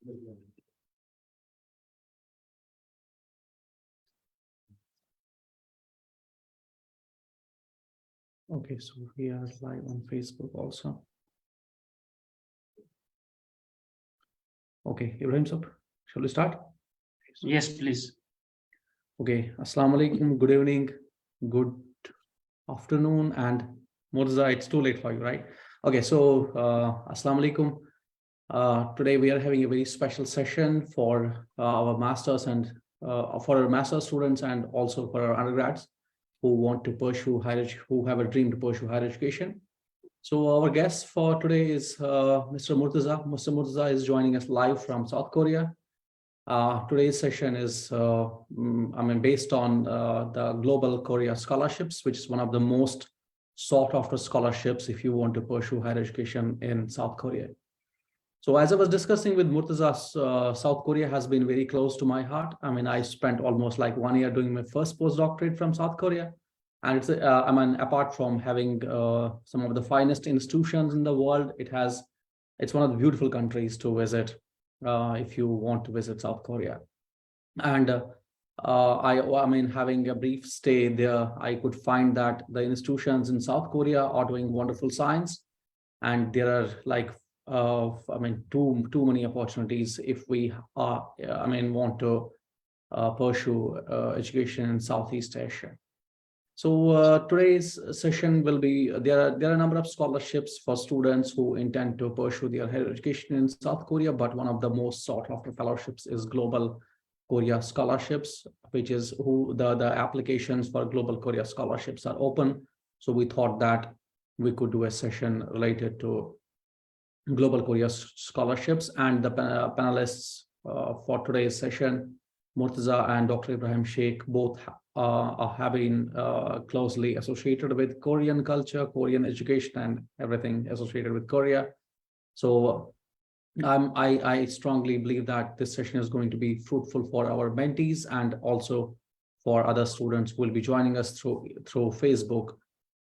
Okay, so we are live on Facebook also. Okay, Ibrahim sir, shall we start? Yes, please. Okay, Assalamu alaikum, good evening, good afternoon, and Murza, it's too late for you, right? Okay, so Assalamu alaikum. Today we are having a very special session for our masters and for our master students and also for our undergrads who want to pursue who have a dream to pursue higher education. So our guest for today is Mr. Murtaza. Mr. Murtaza is joining us live from South Korea. Today's session is, based on the Global Korea Scholarships, which is one of the most sought after scholarships if you want to pursue higher education in South Korea. So as I was discussing with Murtaza, South Korea has been very close to my heart. I mean, I spent almost like 1 year doing my first postdoctorate from South Korea. And it's, apart from having some of the finest institutions in the world, it's one of the beautiful countries to visit if you want to visit South Korea. And having a brief stay there, I could find that the institutions in South Korea are doing wonderful science. And there are like, too many opportunities if we want to pursue education in Southeast Asia. So today's session will be, there are a number of scholarships for students who intend to pursue their higher education in South Korea, but one of the most sought after fellowships is Global Korea Scholarships, which is who the applications for Global Korea Scholarships are open. So we thought that we could do a session related to Global Korea Scholarships, and the panelists for today's session, Murtaza and Dr. Ibrahim Sheikh, both have been closely associated with Korean culture, Korean education, and everything associated with Korea. So I strongly believe that this session is going to be fruitful for our mentees and also for other students who will be joining us through Facebook.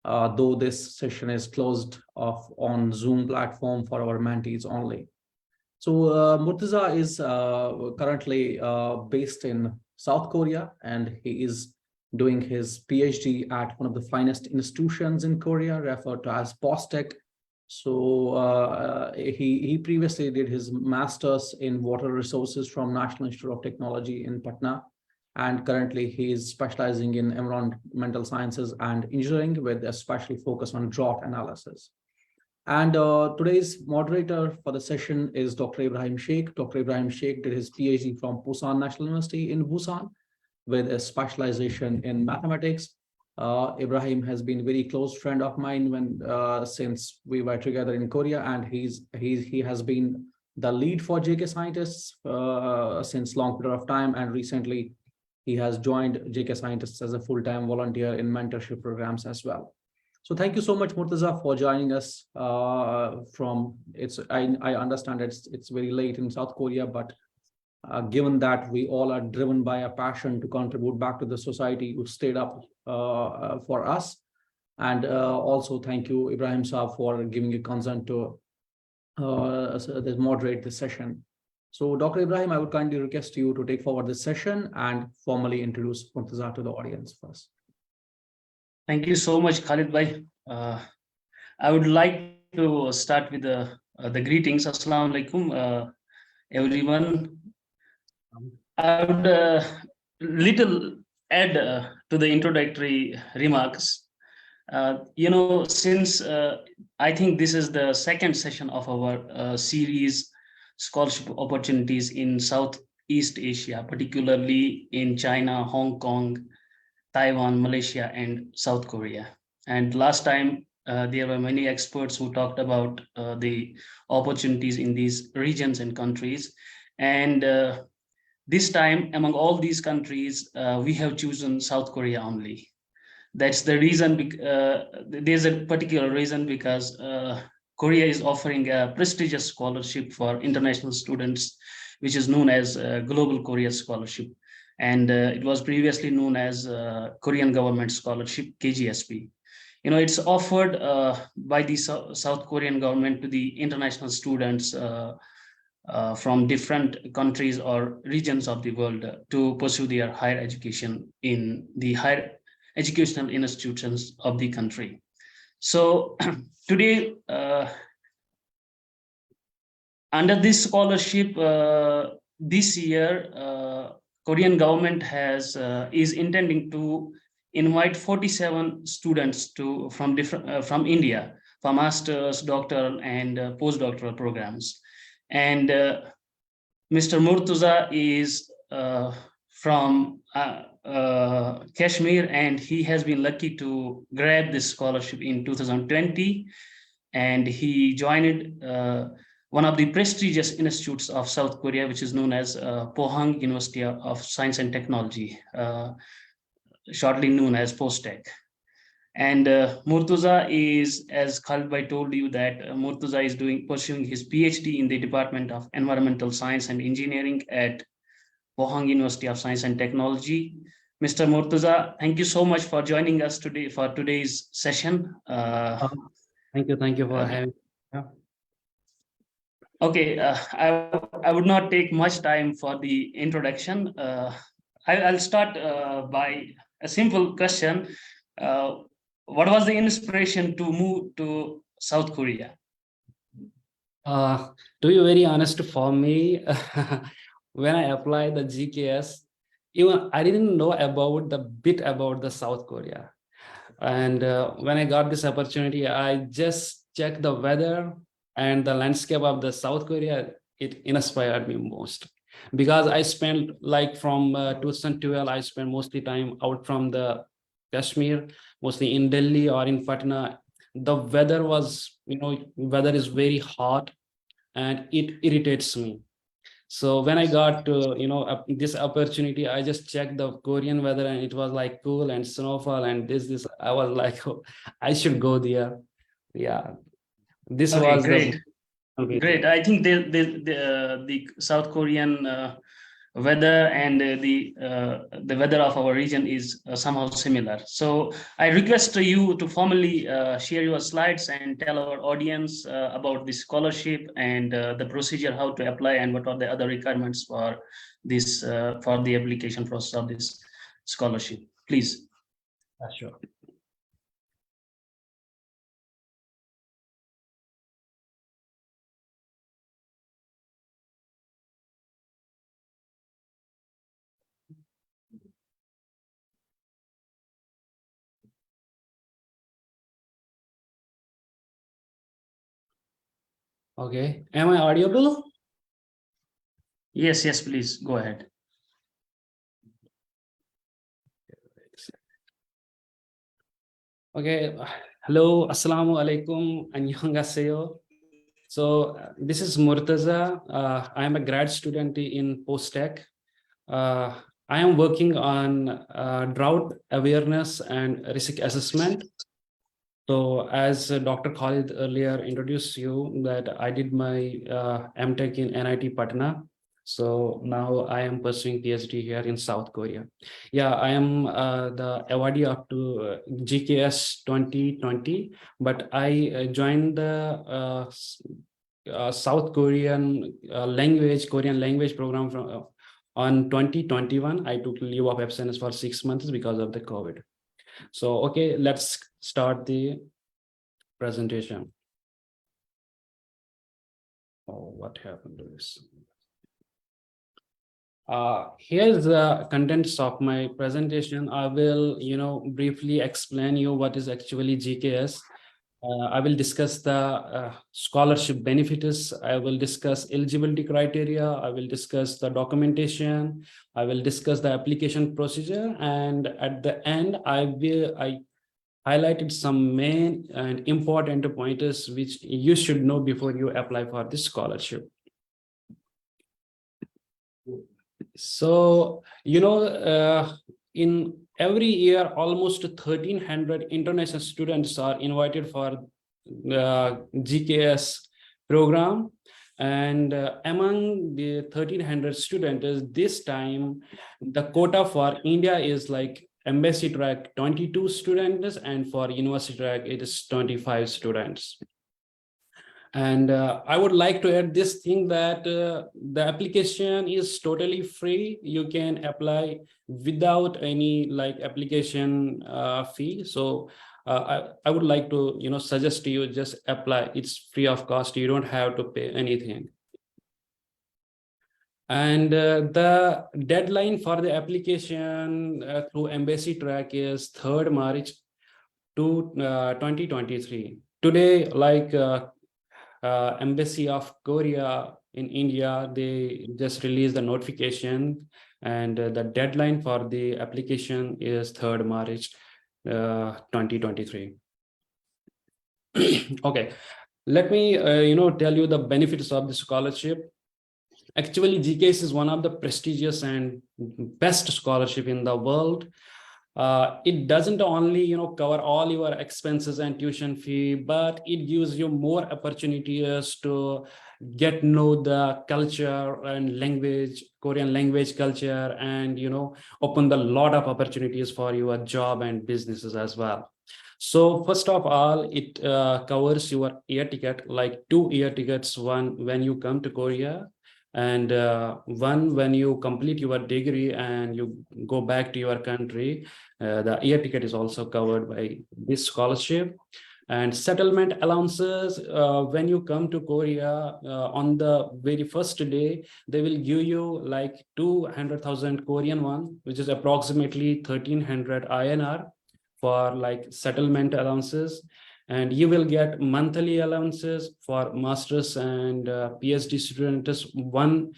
Though this session is closed off on Zoom platform for our mentees only. So Murtaza is currently based in South Korea, and he is doing his PhD at one of the finest institutions in Korea, referred to as POSTECH. So he previously did his master's in water resources from National Institute of Technology in Patna. And currently he is specializing in environmental sciences and engineering with a special focus on drought analysis. And today's moderator for the session is Dr. Ibrahim Sheikh. Dr. Ibrahim Sheikh did his PhD from Busan National University in Busan with a specialization in mathematics. Ibrahim has been a very close friend of mine since we were together in Korea, and he has been the lead for GK scientists since long period of time, and recently he has joined GK Scientists as a full-time volunteer in mentorship programs as well. So thank you so much, Murtaza, for joining us I understand it's very late in South Korea, but given that we all are driven by a passion to contribute back to the society, you stayed up for us. And also thank you, Ibrahim Saab, for giving a consent to moderate this session. So Dr. Ibrahim, I would kindly request you to take forward this session and formally introduce Murtaza to the audience first. Thank you so much, Khalid bhai. I would like to start with the greetings. Assalamu alaikum, everyone. I would little add to the introductory remarks. Since I think this is the second session of our series, scholarship opportunities in Southeast Asia, particularly in China, Hong Kong, Taiwan, Malaysia, and South Korea. And last time, there were many experts who talked about the opportunities in these regions and countries. And this time, among all these countries, we have chosen South Korea only. That's the reason. There's a particular reason because Korea is offering a prestigious scholarship for international students, which is known as Global Korea Scholarship. And it was previously known as Korean Government Scholarship, KGSP. It's offered by the South Korean government to the international students from different countries or regions of the world to pursue their higher education in the higher educational institutions of the country. So today, under this scholarship, this year, Korean government is intending to invite 47 students from India for masters, doctoral, and postdoctoral programs. And Mr. Murtuza is from Kashmir, and he has been lucky to grab this scholarship in 2020, and he joined one of the prestigious institutes of South Korea, which is known as Pohang University of Science and Technology, shortly known as POSTECH. And Murtuza is, as Khalid Bhai told you, that Murtuza is pursuing his PhD in the Department of Environmental Science and Engineering at Pohang University of Science and Technology. Mr. Murtuza, thank you so much for joining us today for today's session. Thank you for having me. Yeah. Okay, I would not take much time for the introduction. I'll start by a simple question. What was the inspiration to move to South Korea? To be very honest, for me, when I applied the GKS, even I didn't know about the South Korea. And when I got this opportunity, I just checked the weather and the landscape of the South Korea. It inspired me most because I spent like from 2012, I spent mostly time out from the Kashmir, mostly in Delhi or in Patna. The weather was, weather is very hot and it irritates me. So when I got this opportunity, I just checked the Korean weather and it was like cool and snowfall and this. I was like, oh, I should go there. Yeah, this Okay, was great. the Great. I think the South Korean weather and the weather of our region is somehow similar. So I request you to formally share your slides and tell our audience about the scholarship and the procedure, how to apply, and what are the other requirements for this for the application process of this scholarship. Please. Sure. Okay. Am I audible? Yes, yes, please go ahead. Okay. Hello. Assalamu alaikum. Annyeonghaseyo. So this is Murtaza. I am a grad student in POSTECH. I am working on drought awareness and risk assessment. So as Dr. Khalid earlier introduced you that I did my MTech in NIT Patna. So now I am pursuing PhD here in South Korea. Yeah, I am the awardee up to GKS 2020, but I joined the South Korean Korean language program from on 2021. I took leave of absence for 6 months because of the COVID. So, okay, let's start the presentation. Oh, what happened to this? Here's the contents of my presentation. I will, briefly explain you what is actually GKS. I will discuss the scholarship benefits. I will discuss eligibility criteria. I will discuss the documentation. I will discuss the application procedure. And at the end, I highlighted some main and important pointers which you should know before you apply for this scholarship. So, in every year, almost 1,300 international students are invited for the GKS program. And among the 1,300 students, this time, the quota for India is like embassy track 22 students, and for university track, it is 25 students. And I would like to add this thing that the application is totally free. You can apply without any like application fee. So I would like to suggest to you, just apply. It's free of cost. You don't have to pay anything. And the deadline for the application through embassy track is 3rd March 2023. Today, like Embassy of Korea in India, they just released the notification, and the deadline for the application is 3rd March 2023. Okay, let me tell you the benefits of the scholarship. Actually, GKS is one of the prestigious and best scholarship in the world. It doesn't only cover all your expenses and tuition fee, but it gives you more opportunities to get know the culture and language, Korean language culture, and open the lot of opportunities for your job and businesses as well. So first of all, it covers your air ticket, like 2 air tickets, one when you come to Korea, and one when you complete your degree and you go back to your country. The air ticket is also covered by this scholarship. And settlement allowances, when you come to Korea, on the very first day, they will give you like 200,000 Korean won, which is approximately 1300 INR for like settlement allowances. And you will get monthly allowances for masters and PhD students, 1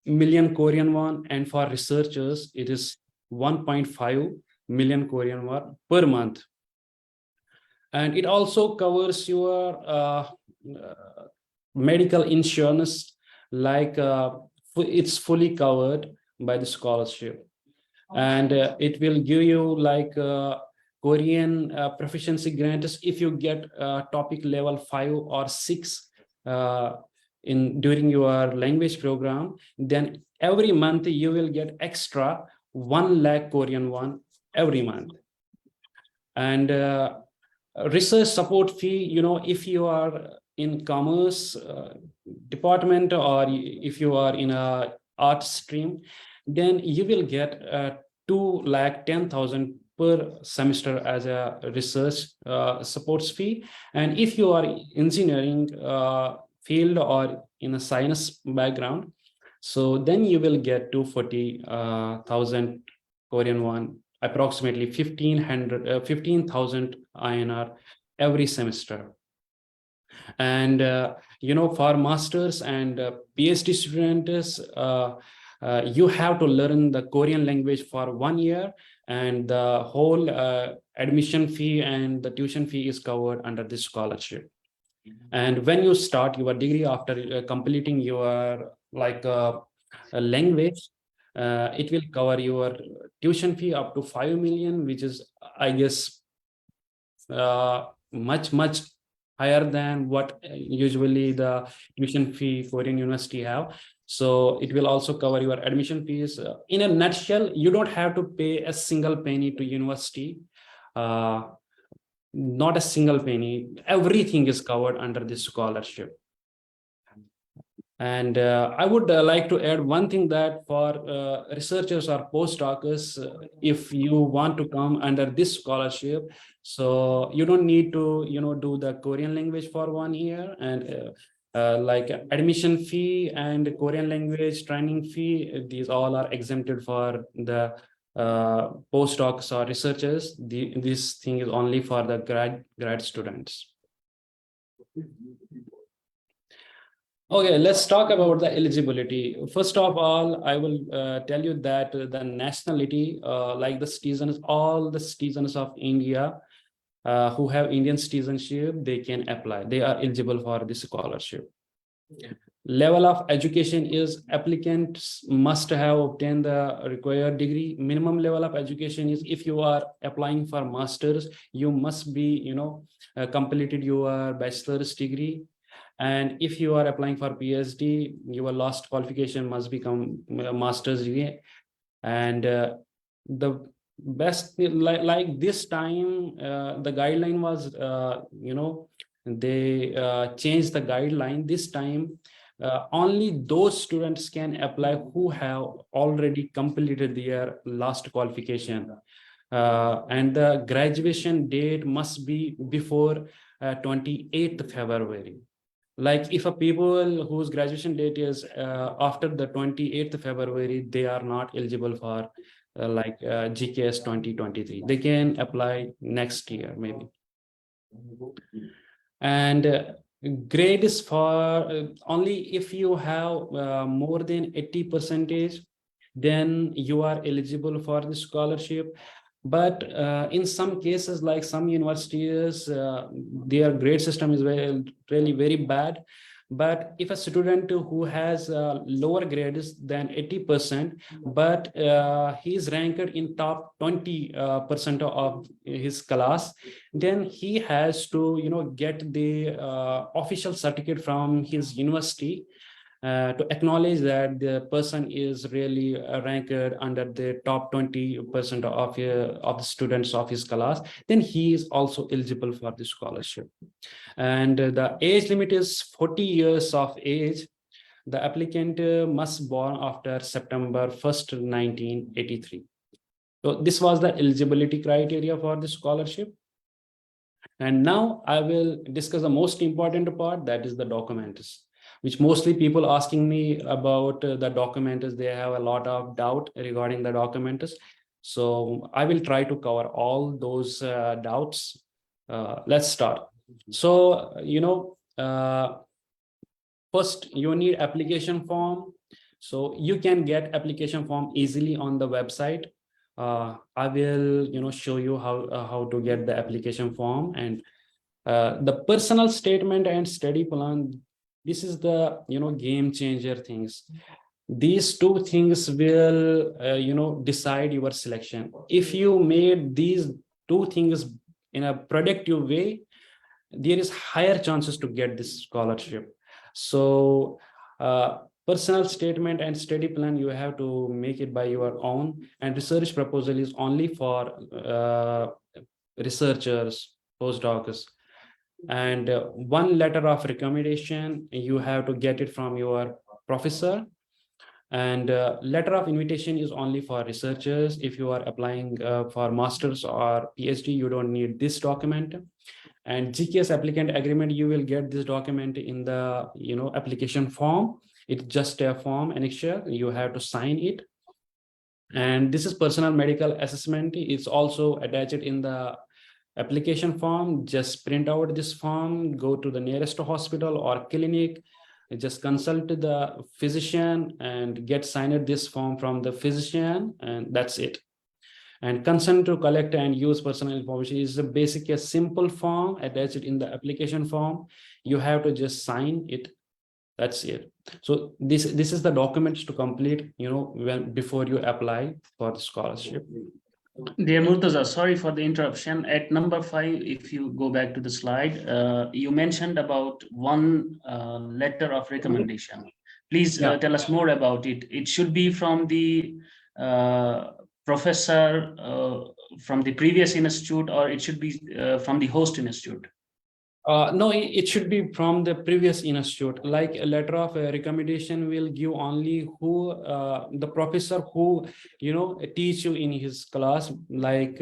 million Korean won, and for researchers it is 1.5 million Korean won per month. And it also covers your medical insurance, like it's fully covered by the scholarship. And it will give you like Korean proficiency grants if you get topic level 5 or 6 during your language program. Then every month you will get extra 1 lakh Korean won every month. And research support fee, if you are in commerce department, or if you are in a art stream, then you will get 2,10,000 per semester as a research supports fee. And if you are engineering field or in a science background, so then you will get 240,000 Korean won, approximately 15,000 INR every semester. And for masters and PhD students, you have to learn the Korean language for 1 year, and the whole admission fee and the tuition fee is covered under this scholarship. And when you start your degree after completing your like language, it will cover your tuition fee up to 5 million, which is, I guess, much higher than what usually the tuition fee Korean university have. So it will also cover your admission fees. In a nutshell, you don't have to pay a single penny to university. Not a single penny. Everything is covered under this scholarship. And I would like to add one thing, that for researchers or postdocs, if you want to come under this scholarship, so you don't need to, do the Korean language for 1 year, and like admission fee and Korean language training fee, these all are exempted for the postdocs or researchers. This thing is only for the grad students. Okay, let's talk about the eligibility. First of all, I will tell you that the nationality, like the citizens, all the citizens of India who have Indian citizenship, they can apply. They are eligible for this scholarship. Level of education is applicants must have obtained the required degree. Minimum level of education is, if you are applying for masters, you must be, completed your bachelor's degree. And if you are applying for PhD, your last qualification must become a master's degree. And the best, like this time, the guideline was, they changed the guideline. This time, only those students can apply who have already completed their last qualification. And the graduation date must be before 28th February. Like if a people whose graduation date is after the 28th February, they are not eligible for GKS 2023. They can apply next year maybe. And grade is for only if you have more than 80 percentage, then you are eligible for the scholarship. But in some cases, like some universities, their grade system is really very bad. But if a student who has lower grades than 80%, but he is ranked in top 20% of his class, then he has to get the official certificate from his university to acknowledge that the person is really ranked under the top 20% of the students of his class. Then he is also eligible for the scholarship. And the age limit is 40 years of age. The applicant must born after September 1st, 1983. So this was the eligibility criteria for the scholarship. And now I will discuss the most important part, that is the documents, which mostly people asking me about the documents. They have a lot of doubt regarding the documents. So I will try to cover all those doubts. Let's start. So, first you need application form. So you can get application form easily on the website. I will, show you how to get the application form. And the personal statement and study plan, this is the, game changer things. These two things will, decide your selection. If you made these two things in a productive way, there is higher chances to get this scholarship. So personal statement and study plan, you have to make it by your own, and research proposal is only for researchers, postdocs. And one letter of recommendation, you have to get it from your professor. And letter of invitation is only for researchers. If you are applying for masters or PhD, you don't need this document. And GKS applicant agreement, you will get this document in the application form. It's just a form annexure, you have to sign it. And this is personal medical assessment. It's also attached in the application form. Just print out this form, go to the nearest hospital or clinic, just consult the physician and get signed this form from the physician, and that's it. And consent to collect and use personal information is a basic, a simple form attached in the application form. You have to just sign it. That's it. So this is the documents to complete, before you apply for the scholarship. Dear Murtaza, sorry for the interruption. At number 5, if you go back to the slide, you mentioned about one letter of recommendation. Please tell us more about it. It should be from the professor from the previous institute, or it should be from the host institute? No, it should be from the previous institute. Like a letter of recommendation will give only who the professor who teach you in his class. Like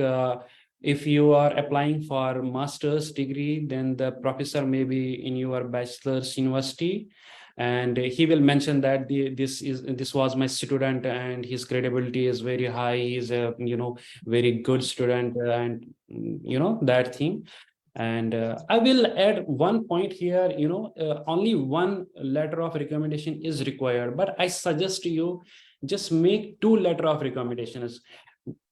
if you are applying for master's degree, then the professor may be in your bachelor's university, and he will mention that this was my student and his credibility is very high. He's a very good student, and that thing. And I will add one point here, only one letter of recommendation is required, but I suggest you just make 2 letter of recommendations,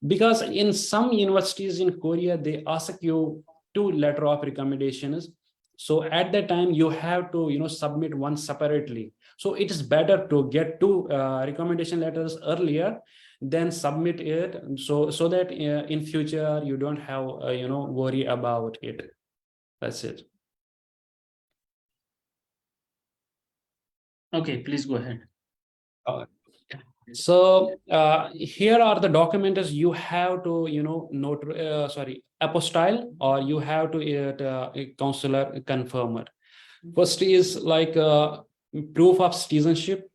because in some universities in Korea, they ask you 2 letter of recommendations. So at that time you have to, submit one separately. So it is better to get 2 recommendation letters earlier, then submit it, so that in future you don't have worry about it. That's it. Okay, please go ahead. So here are the documents you have to apostille or you have to a counselor confirmer. First is like proof of citizenship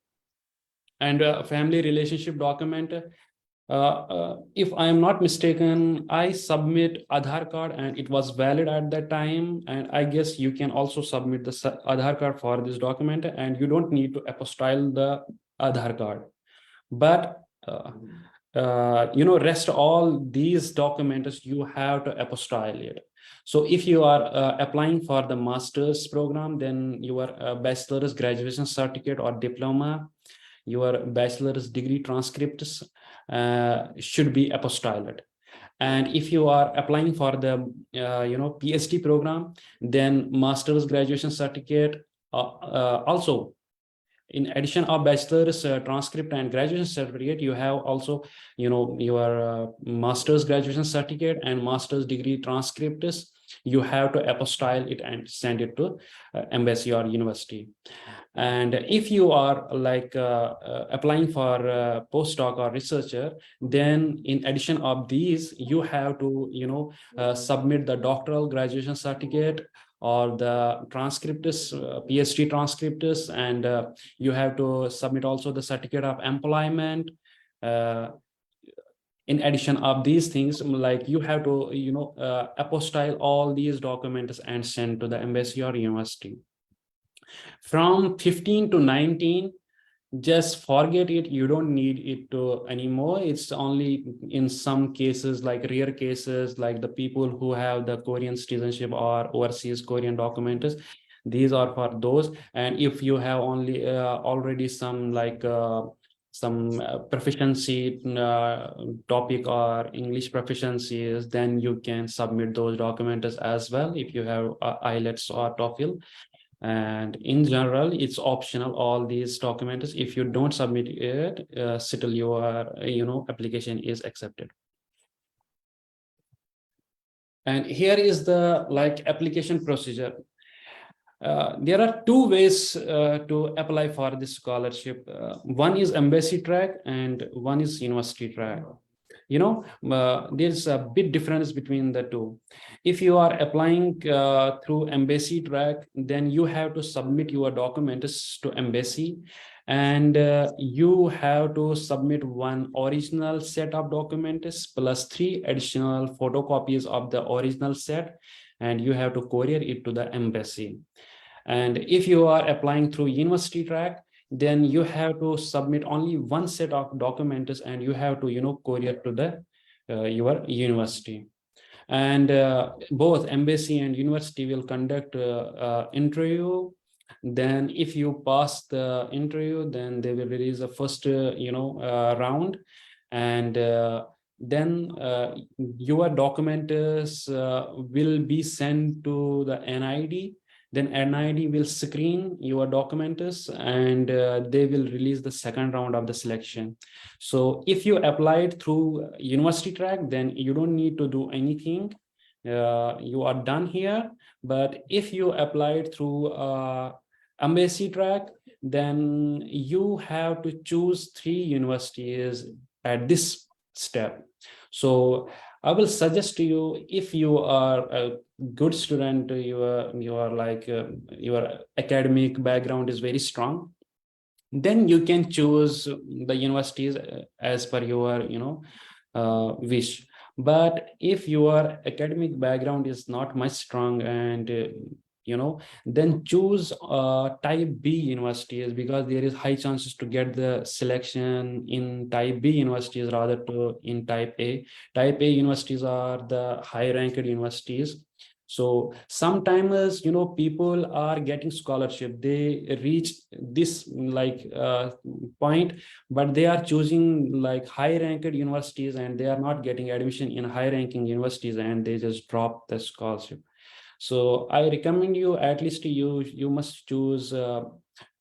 and family relationship document. If I am not mistaken, I submit Aadhaar card and it was valid at that time. And I guess you can also submit the Aadhaar card for this document, and you don't need to apostille the Aadhaar card. But rest all these documents you have to apostille it. So if you are applying for the master's program, then your bachelor's graduation certificate or diploma, your bachelor's degree transcripts should be apostilled. And if you are applying for the PhD program, then master's graduation certificate also, in addition of bachelor's transcript and graduation certificate, you have also your master's graduation certificate and master's degree transcripts. You have to apostille it and send it to embassy or university. And if you are like applying for postdoc or researcher, then in addition of these, you have to submit the doctoral graduation certificate or the transcripts, PhD transcripts, and you have to submit also the certificate of employment. In addition of these things, like you have to apostille all these documents and send to the embassy or university. From 15 to 19, just forget it. You don't need it to anymore. It's only in some cases, like rare cases, like the people who have the Korean citizenship or overseas Korean documents. These are for those. And if you have only already some like some proficiency topic or English proficiencies, then you can submit those documents as well if you have IELTS or TOEFL. And in general, it's optional, all these documents. If you don't submit it, still your application is accepted. And here is the like application procedure. There are two ways to apply for this scholarship. One is embassy track and one is university track. There's a bit difference between the two. If you are applying through embassy track, then you have to submit your documents to embassy, and you have to submit one original set of documents plus 3 additional photocopies of the original set, and you have to courier it to the embassy. And if you are applying through university track, then you have to submit only one set of documents and you have to courier to the your university. And both embassy and university will conduct interview. Then if you pass the interview, then they will release a first round, and then your documents will be sent to the NID. Then NID will screen your documents and they will release the second round of the selection. So if you applied through university track, then you don't need to do anything. You are done here. But if you applied through embassy track, then you have to choose 3 universities at this step. So I will suggest to you, if you are a good student, you are like your academic background is very strong, then you can choose the universities as per your wish. But if your academic background is not much strong, and then choose type B universities, because there is high chances to get the selection in type B universities rather to in type A. Type A universities are the high ranked universities. So sometimes people are getting scholarship, they reach this like point, but they are choosing like high ranked universities and they are not getting admission in high ranking universities, and they just drop the scholarship. So I recommend you, at least you must choose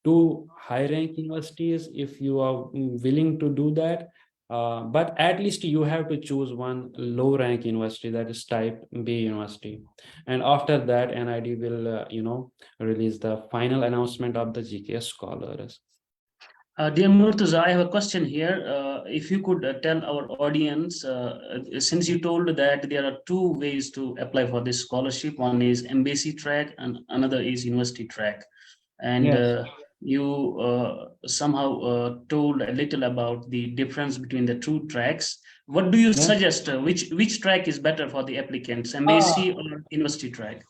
2 high rank universities if you are willing to do that. But at least you have to choose one low rank university, that is type B university. And after that, NID will release the final announcement of the GK scholars. Dear Murtaza, I have a question here. If you could tell our audience, since you told that there are two ways to apply for this scholarship, one is embassy track and another is university track. And Yes. you somehow told a little about the difference between the two tracks. What do you Yeah. suggest? Which track is better for the applicants, Ah, embassy or university track?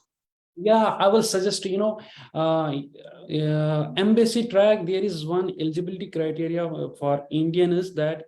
yeah, I will suggest, embassy track, there is one eligibility criteria for Indian is that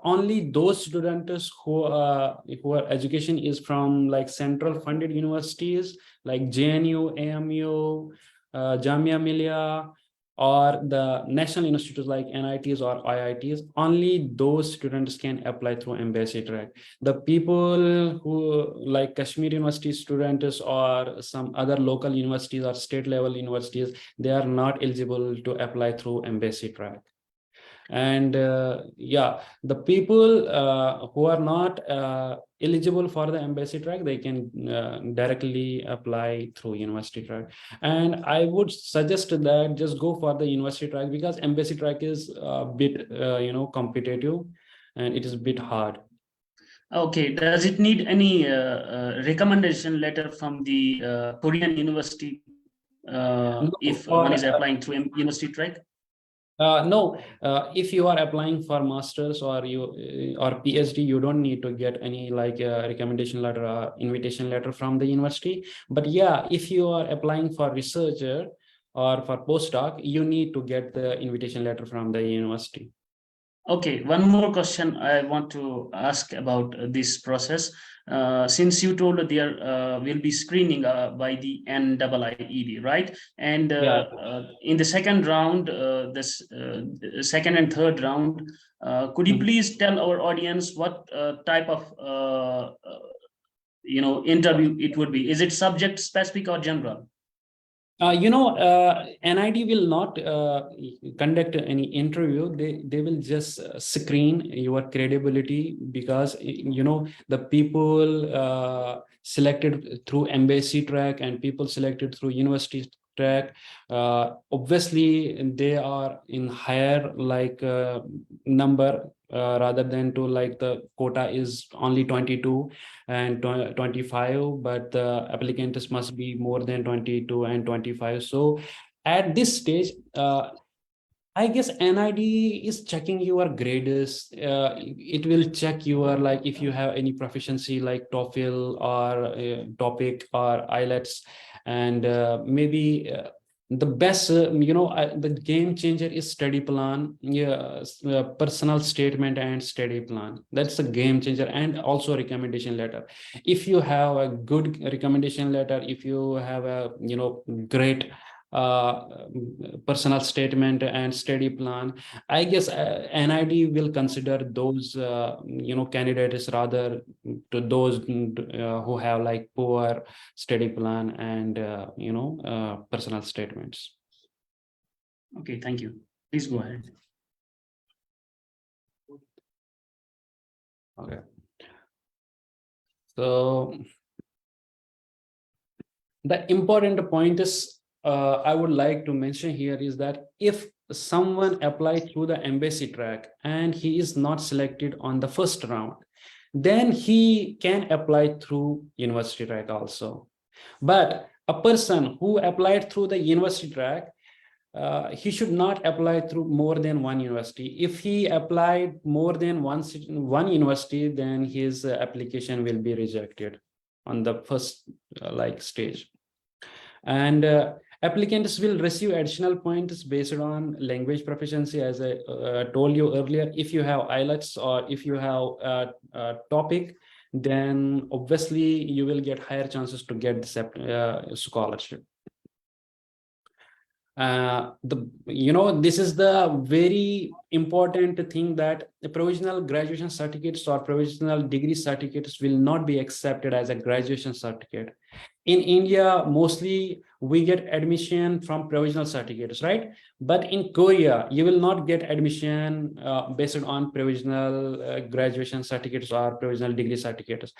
only those students who are education is from like central funded universities like JNU, AMU, Jamia Millia, or the national institutes like NITs or IITs, only those students can apply through embassy track. The people who like Kashmir University students or some other local universities or state level universities, they are not eligible to apply through embassy track. And yeah, the people who are not eligible for the embassy track, they can directly apply through university track. And I would suggest that just go for the university track, because embassy track is a bit competitive, and it is a bit hard. Okay, does it need any recommendation letter from the Korean university No, if for one is applying through university track? no, if you are applying for masters or or PhD, you don't need to get any like recommendation letter or invitation letter from the university. But yeah, if you are applying for researcher or for postdoc, you need to get the invitation letter from the university. Okay, one more question I want to ask about this process. Since you told that there will be screening by the NIIED, right? And Yeah. in the second round, this second and third round, could you Mhm. please tell our audience what type of interview it would be? Is it subject specific or general? NID will not conduct any interview. They will just screen your credibility, because the people selected through embassy track and people selected through university track, obviously they are in higher like number, rather than to like the quota is only 22 and 25, but the applicants must be more than 22 and 25. So at this stage, I guess NID is checking your grades. It will check your like if you have any proficiency like TOEFL or TOPIK or IELTS, and maybe the best, the game changer is study plan. Yeah, personal statement and study plan. That's a game changer, and also recommendation letter. If you have a good recommendation letter, if you have a great personal statement and study plan, I guess NID will consider those candidates rather to those who have like poor study plan and personal statements. Okay, thank you. Please go ahead. Okay, so the important point is, I would like to mention here is that if someone applied through the embassy track and he is not selected on the first round, then he can apply through university track also. But a person who applied through the university track, he should not apply through more than one university. If he applied more than one university, then his application will be rejected on the first like stage. And applicants will receive additional points based on language proficiency, as I told you earlier. If you have IELTS or if you have a topic, then obviously you will get higher chances to get this scholarship. This is the very important thing, that the provisional graduation certificates or provisional degree certificates will not be accepted as a graduation certificate. In India, mostly we get admission from provisional certificates, right? But in Korea, you will not get admission based on provisional graduation certificates or provisional degree certificates.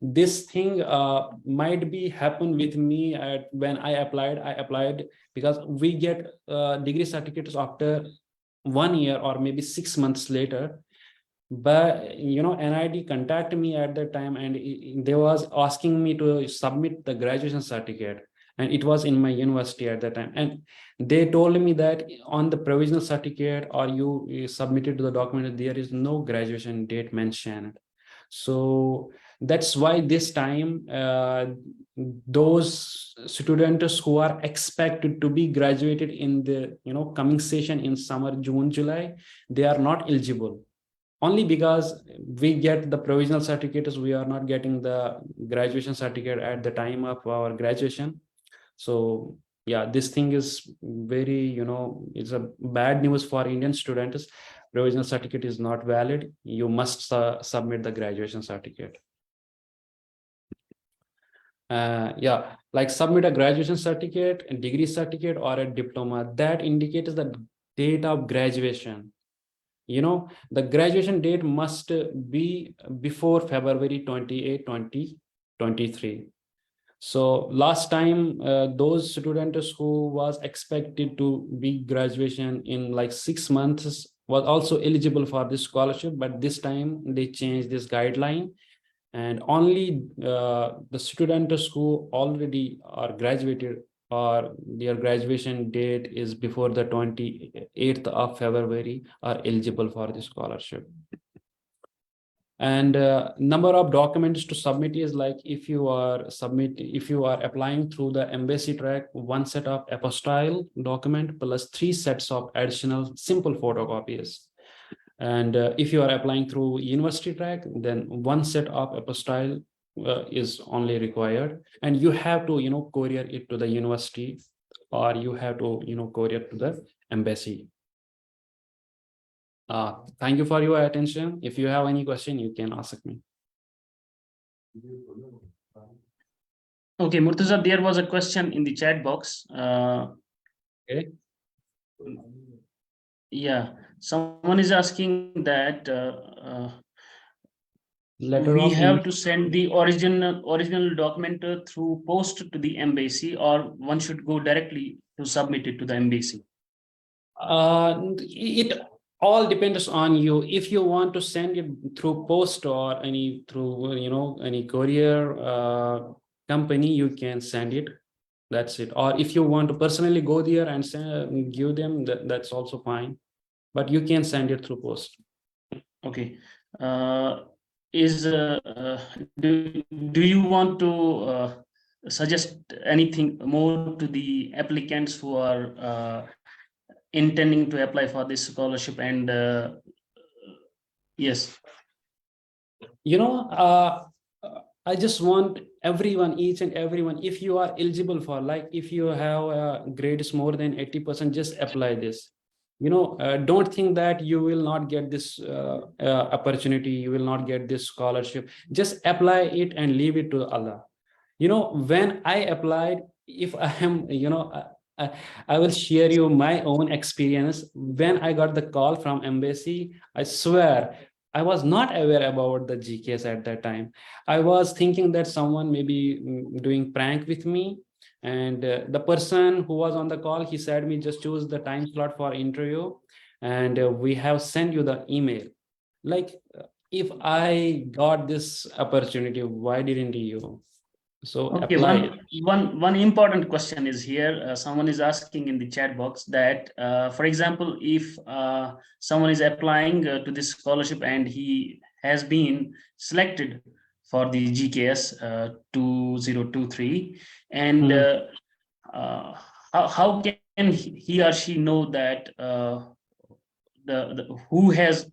This thing might be happen with me when I applied because we get degree certificates after 1 year or maybe 6 months later. But NID contacted me at that time, and they was asking me to submit the graduation certificate, and it was in my university at that time. And they told me that on the provisional certificate, or you submitted to the document, there is no graduation date mentioned. So that's why this time those students who are expected to be graduated in the coming session in summer, June, July, they are not eligible. Only because we get the provisional certificates, we are not getting the graduation certificate at the time of our graduation. So yeah, this thing is very, it's a bad news for Indian students. Provisional certificate is not valid. You must submit the graduation certificate. Yeah, like submit a graduation certificate, a degree certificate, or a diploma that indicates the date of graduation. The graduation date must be before February 28, 2023. So last time, those students who was expected to be graduation in like 6 months was also eligible for this scholarship, but this time they changed this guideline, and only the students who already are graduated or their graduation date is before the 28th of February are eligible for the scholarship. And number of documents to submit is like, if you are applying through the embassy track, 1 set of apostille document plus 3 sets of additional simple photocopies. And if you are applying through university track, then 1 set of apostille is only required, and you have to courier it to the university, or you have to courier to the embassy. Thank you for your attention. If you have any question, you can ask me. Okay, Murtaza, there was a question in the chat box. Okay. Yeah, someone is asking that Letter we of have to send the original document through post to the embassy, or one should go directly to submit it to the embassy. It all depends on you. If you want to send it through post or any courier company, you can send it. That's it. Or if you want to personally go there and give them, that's also fine. But you can send it through post. Okay. Do you want to suggest anything more to the applicants who are intending to apply for this scholarship? And yes, I just want everyone, each and everyone, if you are eligible for, like, if you have grades more than 80%, just apply this. Don't think that you will not get this opportunity, you will not get this scholarship. Just apply it and leave it to Allah. When I applied, if I am, I will share you my own experience. When I got the call from embassy, I swear I was not aware about the GKs at that time. I was thinking that someone may be doing prank with me. And the person who was on the call, he said me, just choose the time slot for interview, and we have sent you the email. Like, if I got this opportunity, why didn't you? So okay. apply. One important question is here. Someone is asking in the chat box that, for example, if someone is applying to this scholarship and he has been selected for the GKS 2023, and how can he or she know that who is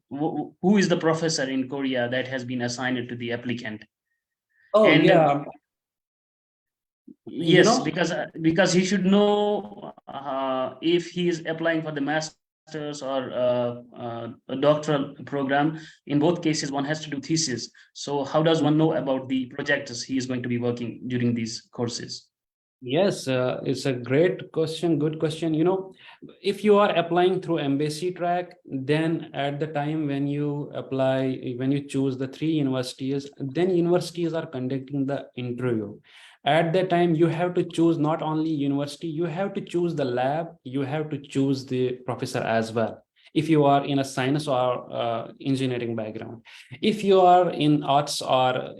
the professor in Korea that has been assigned to the applicant? Oh, And yeah. yes, because he should know if he is applying for the master's or a doctoral program. In both cases, one has to do thesis. So how does one know about the projects he is going to be working during these courses? Yes, it's a great question, good question. If you are applying through embassy track, then at the time when you apply, when you choose the 3 universities, then universities are conducting the interview. At that time, you have to choose not only university, you have to choose the lab, you have to choose the professor as well. if you are in a science or engineering background. If you are in arts or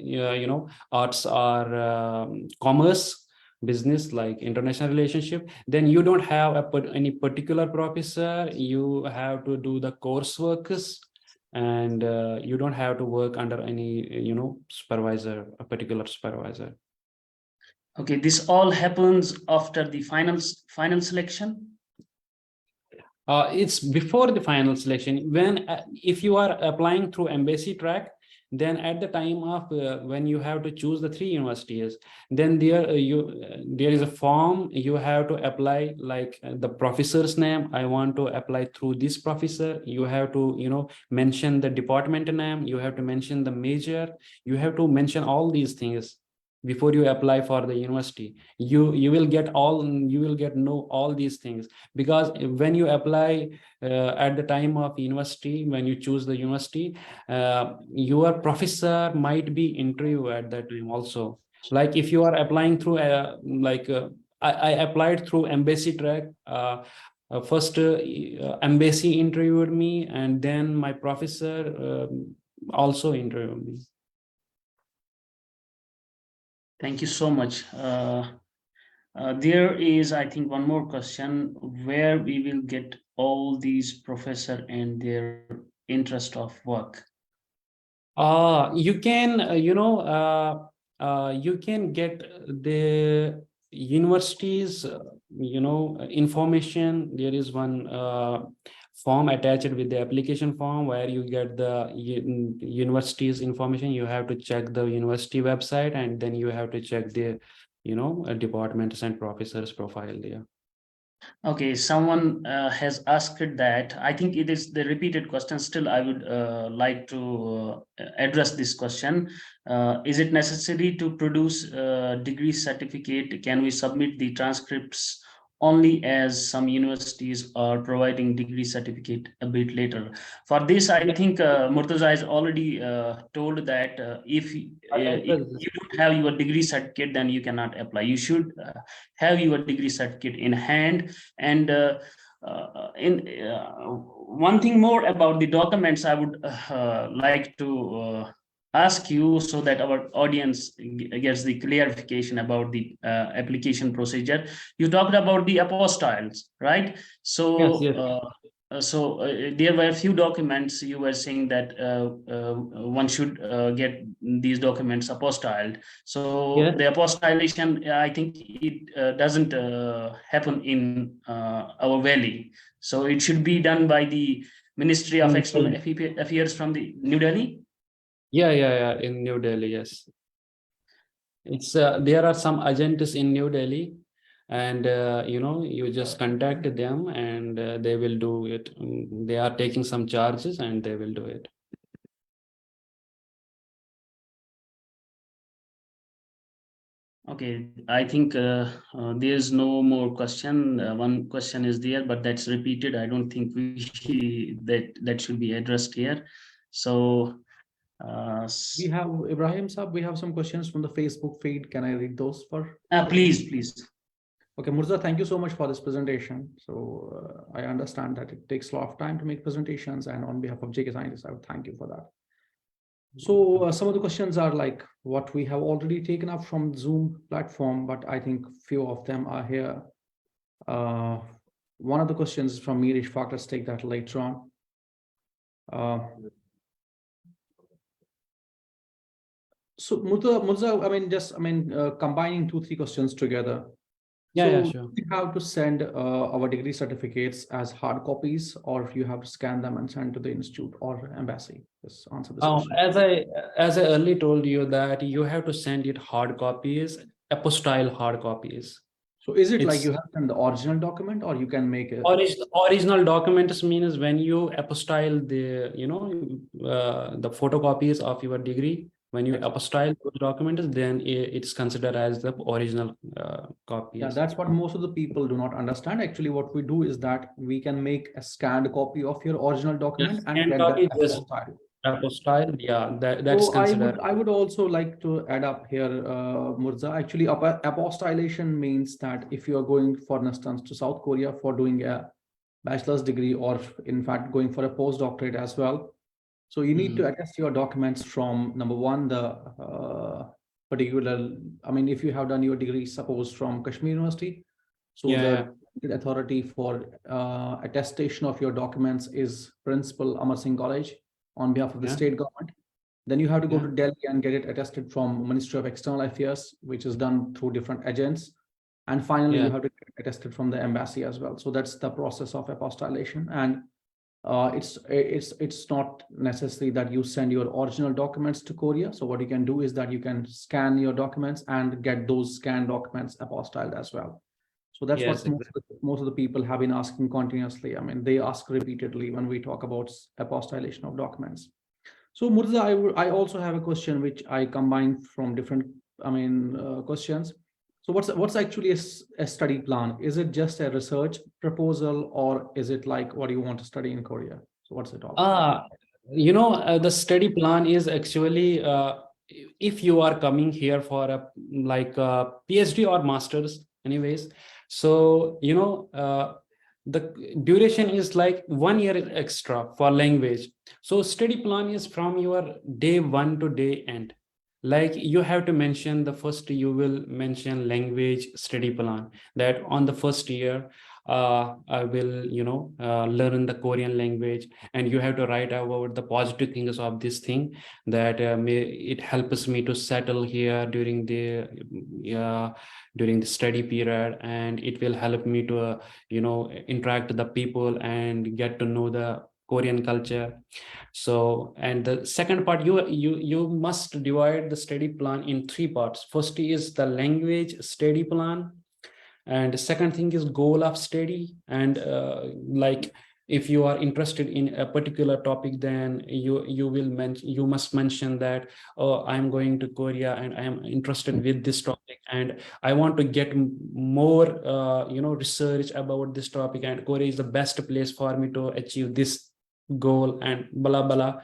arts or commerce, business like international relationship, then you don't have any particular professor. You have to do the courseworks, and you don't have to work under any supervisor, a particular supervisor. Okay, this all happens after the final selection. It's before the final selection. When if you are applying through embassy track, then at the time of when you have to choose the 3 universities, then there there is a form you have to apply, like the professor's name. I want to apply through this professor. You have to mention the department name. You have to mention the major. You have to mention all these things before you apply for the university. You will get know all these things, because when you apply at the time of university, when you choose the university, your professor might be interview at that time also. Like if you are applying through I applied through embassy track. First embassy interviewed me, and then my professor also interviewed me. Thank you so much. There is, I think, one more question: where we will get all these professor and their interest of work? You can you can get the universities information. There is one form attached with the application form where you get the university's information. You have to check the university website, and then you have to check the departments and professors profile there. Okay, someone has asked that. I think it is the repeated question. Still, I would like to address this question. Is it necessary to produce a degree certificate? Can we submit the transcripts only, as some universities are providing degree certificate a bit later? For this, I think Murtaza has already told that if you don't have your degree certificate, then you cannot apply. You should have your degree certificate in hand. And one thing more about the documents, I would like to ask you, so that our audience gets the clarification about the application procedure. You talked about the apostilles, right? So Yes. There were a few documents you were saying that one should get these documents apostilled. So Yes. the apostillation, I think it doesn't happen in our valley. So it should be done by the Ministry of External Affairs from the New Delhi. Yeah, in New Delhi, yes. It's there are some agents in New Delhi, and you just contact them, and they will do it. They are taking some charges, and they will do it. Okay, I think there's no more question. One question is there, but that's repeated. I don't think that should be addressed here. So We have Ibrahim Saab, we have some questions from the Facebook feed. Can I read those for? Please. Okay, Murza, thank you so much for this presentation. So I understand that it takes a lot of time to make presentations, and on behalf of GK Scientists, I would thank you for that. So some of the questions are like what we have already taken up from Zoom platform, but I think few of them are here. One of the questions is from Mirish Fak. Let's take that later on. So Murza, combining 2-3 questions together. Yeah, sure. You have to send our degree certificates as hard copies, or you have to scan them and send to the institute or embassy. Just answer this question. As I earlier told you, that you have to send it hard copies, apostille hard copies. So is it like you have to send the original document, or you can make it? Original documents means when you apostille the the photocopies of your degree. When you apostille those documents, then it's considered as the original copy. Yeah, that's what most of the people do not understand. Actually, what we do is that we can make a scanned copy of your original document and get that apostille. Apostille, yeah, that's considered. I would also like to add up here, Murza. Actually, apostillation means that if you are going, for instance, to South Korea for doing a bachelor's degree, or in fact going for a postdoctorate as well. So you need to attest your documents from number one, the particular, I mean, if you have done your degree, suppose from Kashmir University, so Yeah, the authority for attestation of your documents is Principal Amar Singh College on behalf of the yeah, state government. Then you have to go yeah, to Delhi and get it attested from Ministry of External Affairs, which is done through different agents. And finally, you yeah, have to get it attested from the embassy as well. So that's the process of apostillation. And it's not necessary that you send your original documents to Korea. So what you can do is that you can scan your documents and get those scanned documents apostilled as well. So that's yes, what exactly. most of the people have been asking continuously. I mean, they ask repeatedly when we talk about apostillation of documents. So Murtaza, I also have a question which I combined from different, I mean, questions. So what's actually a study plan? Is it just a research proposal, or is it like what you want to study in Korea? So what's it all about? The study plan is actually if you are coming here for a like a PhD or master's, anyways. So the duration is like 1 year extra for language. So study plan is from your day one to day end. Like you have to mention the first, you will mention language study plan, that on the first year I will learn the Korean language, and you have to write about the positive things of this thing, that it helps me to settle here during the study period, and it will help me to interact with the people and get to know the Korean culture. So, and the second part, you must divide the study plan in three parts. First is the language study plan, and the second thing is goal of study. And like if you are interested in a particular topic, then you must mention that, oh, I'm going to Korea and I am interested with this topic, and I want to get more research about this topic, and Korea is the best place for me to achieve this goal, and blah blah.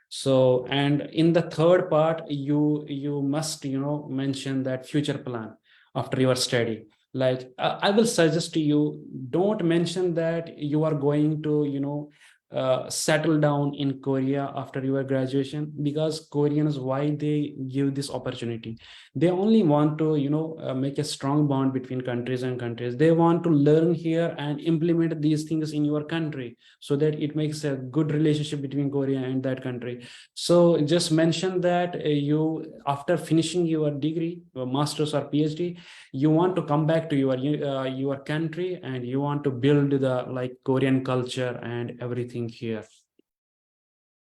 So, and in the third part, you must mention that future plan after your study. Like I will suggest to you, don't mention that you are going to settle down in Korea after your graduation, because Koreans, why they give this opportunity, they only want to make a strong bond between countries and countries. They want to learn here and implement these things in your country, so that it makes a good relationship between Korea and that country. So just mention that you, after finishing your degree, your master's or PhD, you want to come back to your country, and you want to build the like Korean culture and everything here.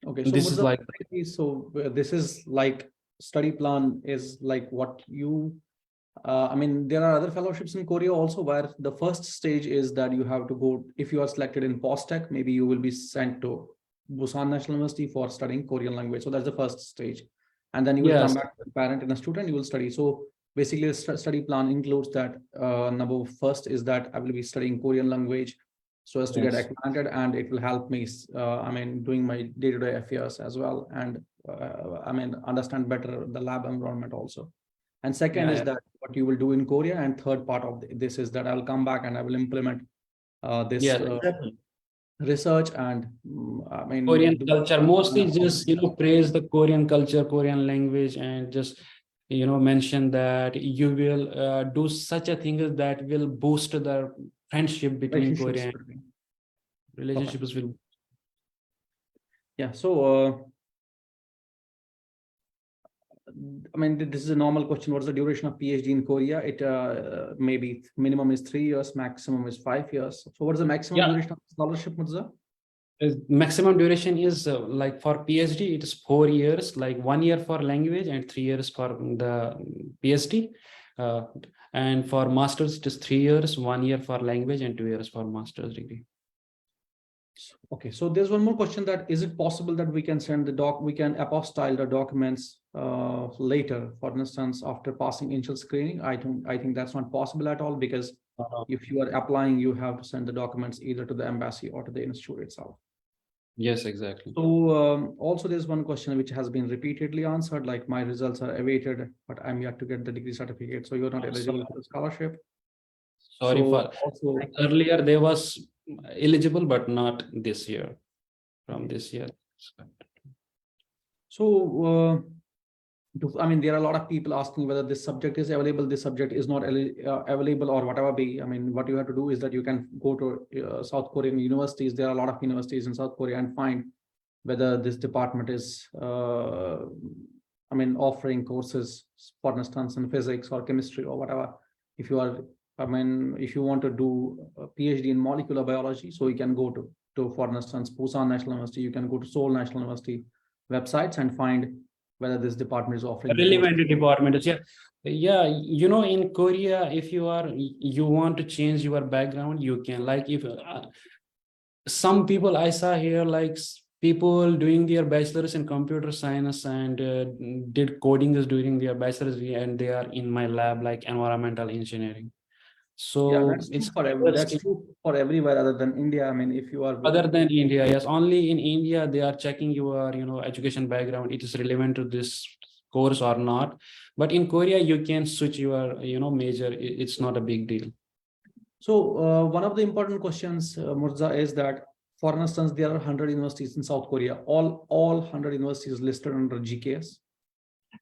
Okay, so This is Murtaza, like, this is like study plan is like what you I mean, there are other fellowships in Korea also, where the first stage is that you have to go, if you are selected in post-tech, maybe you will be sent to Busan National University for studying Korean language. So that's the first stage. And then you will come yes, back to the parent and a student, you will study. So basically the study plan includes that number first is that I will be studying Korean language so as to get yes, acquainted, and it will help me, I mean, doing my day-to-day affairs as well. And I mean, understand better the lab environment also. And second yeah, is yeah. that what you will do in Korea. And third part of this is that I will come back and I will implement this Yes, exactly. research and I Korean mean, do culture, mostly just praise the Korean culture, Korean language, and just mention that you will do such a thing that will boost the friendship between relationships Korean between. Perfect. relationships will. Yeah. So, I mean, this is a normal question. What's the duration of PhD in Korea? It maybe minimum is 3 years, maximum is 5 years. So, what is the maximum Yeah, duration of scholarship, Murtaza? maximum duration is like for PhD, it is 4 years, like 1 year for language and 3 years for the PhD. Uh, and for masters, it is 3 years, 1 year for language and 2 years for master's degree. Okay, so there's one more question, that is it possible that we can send we can apostille the documents later, for instance, after passing initial screening? I think that's not possible at all, because if you are applying, you have to send the documents either to the embassy or to the institute itself. Yes, exactly. So also there's one question which has been repeatedly answered, like my results are awaited, but I'm yet to get the degree certificate. So you're not eligible for the scholarship. Sorry So for, also, like earlier there was eligible, but not this year. From this year. So, I mean, there are a lot of people asking whether this subject is available, this subject is not available, or whatever be. I mean, what you have to do is that you can go to South Korean universities. There are a lot of universities in South Korea, and find whether this department is, I mean, offering courses, for instance, in physics or chemistry or whatever. If you are, I mean, if you want to do a PhD in molecular biology, so you can go to for instance, Busan National University, you can go to Seoul National University websites and find whether this department is offering the Relevant courses. department is, yeah, you know, in Korea, if you want to change your background, you can, like, if some people I saw here, like people doing their bachelor's in computer science and did coding is during their bachelor's degree, and they are in my lab, like environmental engineering. Yeah, So that's true it's for that's true for everywhere other than India. I mean, if you are other than India, yes, only in India they are checking your, you know, education background, it is relevant to this course or not. But in Korea, you can switch your, you know, major. It's not a big deal. So one of the important questions, Murza, is that, for instance, there are 100 universities in South Korea. All 100 universities listed under GKS.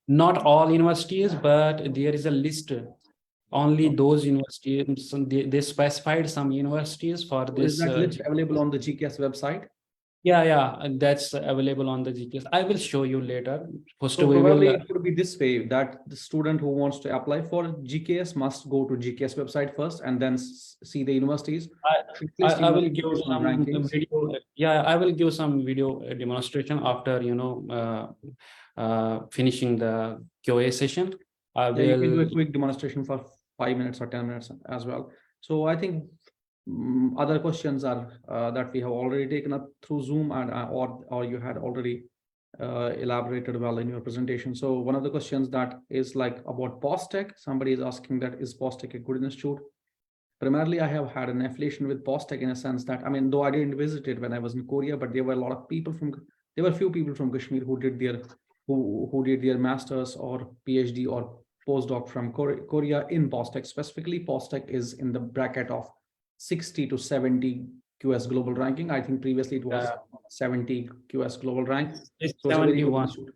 Not all universities, but there is a list. Only those universities, they specified some universities for So is this. that list available on the GKS website? Yeah, that's available on the GKS. I will show you later. First, So we probably will. it could be this way, that the student who wants to apply for GKS must go to GKS website first and then see the universities. I will give some rankings. video. Yeah, I will give some video demonstration after, you know, finishing the QA session. I Yeah, you can do a will. quick demonstration for 5 minutes or 10 minutes as well. So I think other questions are that we have already taken up through Zoom, and or you had already elaborated well in your presentation. So one of the questions that is like about POSTECH, somebody is asking that, is POSTECH a good institute? Primarily, I have had an affiliation with POSTECH in a sense that, I mean, though I didn't visit it when I was in Korea, but there were a lot of people there were few people from Kashmir who did their masters or PhD or postdoc from Korea in POSTECH. Specifically, POSTECH is in the bracket of 60 to 70 QS global ranking. I think previously it was 70 QS global rank. It's So it's a very good 71. institute.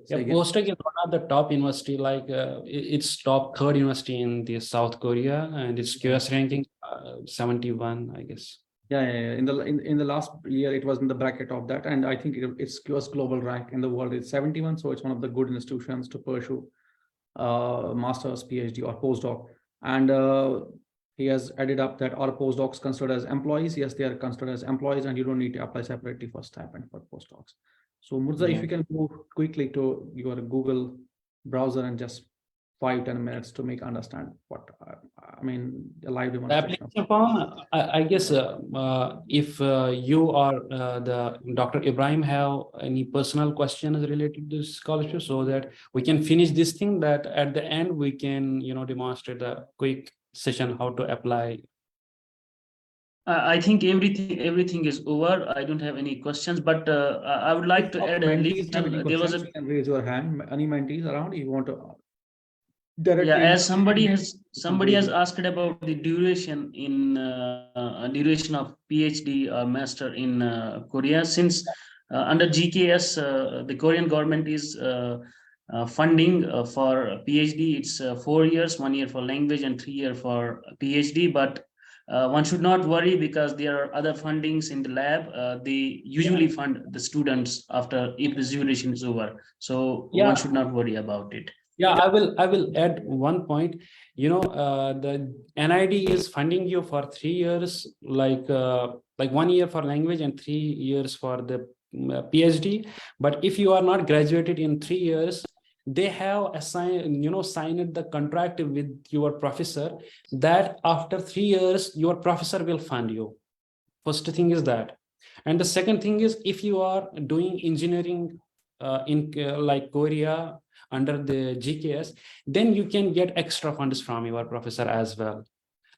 Yeah, POSTECH is one of the top university, like it's top third university in the South Korea, and its QS ranking 71, I guess. Yeah. In the last year, it was in the bracket of that, and I think its QS global rank in the world is 71. So it's one of the good institutions to pursue master's, PhD, or postdoc. And he has added up that are postdocs considered as employees? Yes, they are considered as employees, and you don't need to apply separately for stipend for postdocs. So Murza, if you can go quickly to your Google browser and just 5-10 minutes to make understand what I mean, a live The demonstration. application form, I guess if you or the Dr. Ibrahim have any personal questions related to this scholarship, so that we can finish this thing, that at the end we can, you know, demonstrate the quick session how to apply. I think everything is over. I don't have any questions, but I would like to add a Mentees have any little. There was questions? a You can raise your hand. Any mentees around? You want to directly? Yeah, as somebody has asked about the duration of PhD or master in Korea. Since under GKS, the Korean government is funding for PhD. It's 4 years, 1 year for language and 3 year for PhD. But one should not worry, because there are other fundings in the lab. They usually fund the students after, if the duration is over. So one should not worry about it. Yeah, I will add one point. You know, the NID is funding you for 3 years, like 1 year for language and 3 years for the PhD. But if you are not graduated in 3 years, they have signed the contract with your professor that after 3 years, your professor will fund you. First thing is that. And the second thing is, if you are doing engineering in like Korea under the GKS, then you can get extra funds from your professor as well,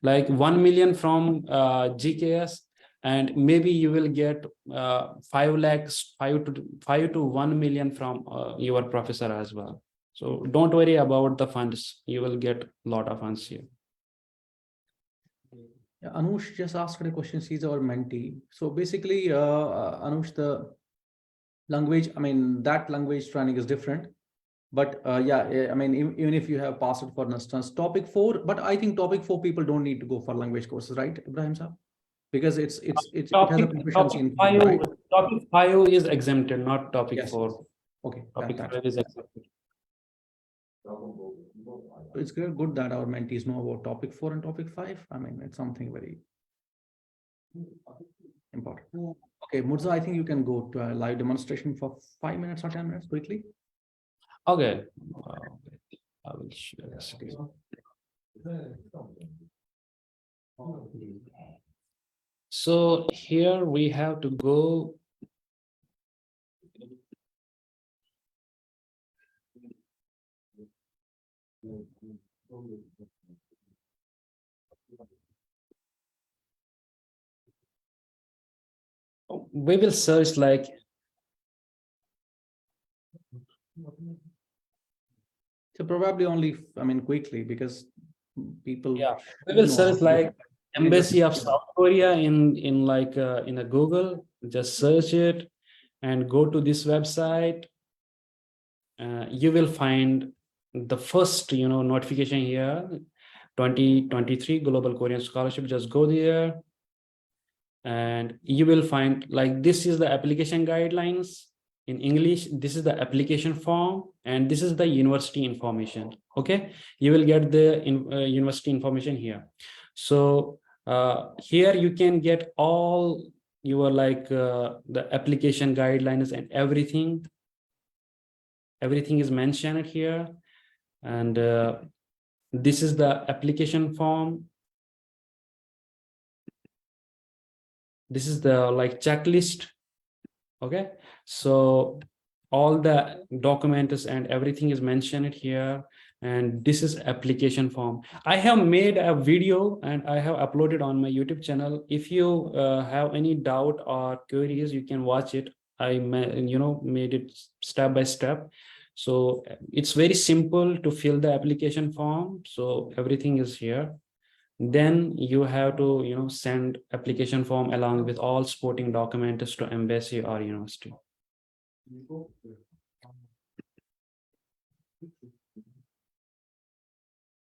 like 1 million from GKS, and maybe you will get 5 lakhs, 5 to 1 million from your professor as well. So don't worry about the funds, you will get a lot of funds here. Yeah, Anush just asked a question. She's our mentee. So basically, Anush, the language, I mean, that language training is different. But I mean, even if you have passed it for instance, topic 4, but I think topic 4 people don't need to go for language courses, right, Ibrahim sir? Because it has a proficiency in five, right? topic 5 is exempted, not topic Yes. 4. Okay, Topic fantastic. 5 is exempted. So it's good that our mentees know about topic 4 and topic 5. I mean, it's something very important. Okay, Murza, I think you can go to a live demonstration for 5 minutes or 10 minutes quickly. Okay. I will share the screen. So here we have to go. We will search like So probably only, I mean, quickly because people. we will know search like Embassy of Yeah. South Korea in like in a Google. Just search it and go to this website. You will find the first notification here, 2023 Global Korean Scholarship. Just go there and you will find like this is the application guidelines in English. This is the application form and this is the university information. Okay, you will get the university information here. So here you can get all your like the application guidelines and everything is mentioned here. And this is the application form. This is the like checklist. Okay, so all the documents and everything is mentioned here. And this is application form. I have made a video and I have uploaded on my YouTube channel. If you have any doubt or queries, you can watch it. I made it step by step. So it's very simple to fill the application form. So everything is here. Then you have to send application form along with all supporting documents to embassy or university.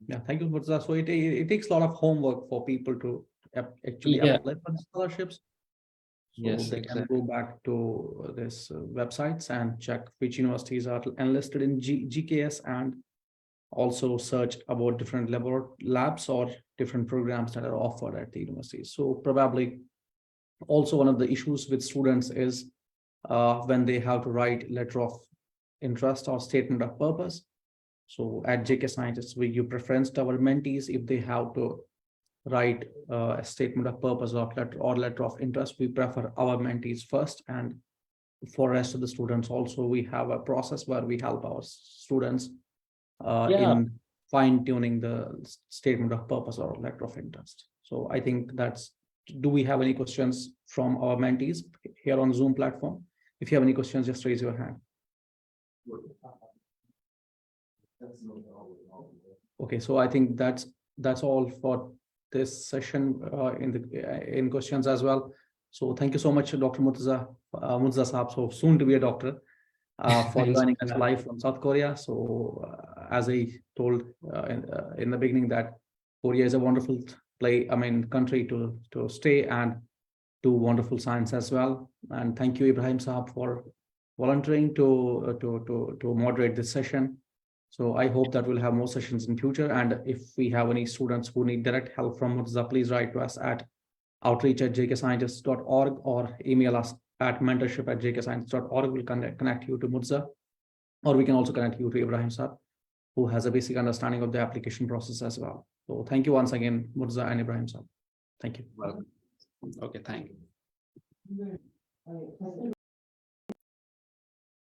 Yeah, thank you, Murza. So it takes a lot of homework for people to actually apply for the scholarships. So Yes, they can go back to this websites and check which universities are enlisted in GKS and also search about different labs or different programs that are offered at the universities. So probably also one of the issues with students is when they have to write letter of interest or statement of purpose. So at JK Scientists, we give preference to our mentees if they have to write a statement of purpose or letter of interest. We prefer our mentees first, and for rest of the students also, we have a process where we help our students in fine-tuning the statement of purpose or letter of interest. So I think that's. Do we have any questions from our mentees here on Zoom platform? If you have any questions, just raise your hand. Okay, so I think that's all for this session in questions as well. So thank you so much, Dr. Murtaza Saab, so soon to be a doctor, for joining us live from South Korea. So as I told in the beginning, that Korea is a wonderful country to stay and do wonderful science as well. And thank you, Ibrahim Saab, for volunteering to moderate this session. So I hope that we'll have more sessions in future. And if we have any students who need direct help from Murtaza, please write to us at outreach@jkscientists.org or email us at mentorship@jkscientists.org. We'll connect you to Murtaza, or we can also connect you to Ibrahim Saab, who has a basic understanding of the application process as well. So thank you once again, Murtaza and Ibrahim Saab. Thank you. Okay, thank you.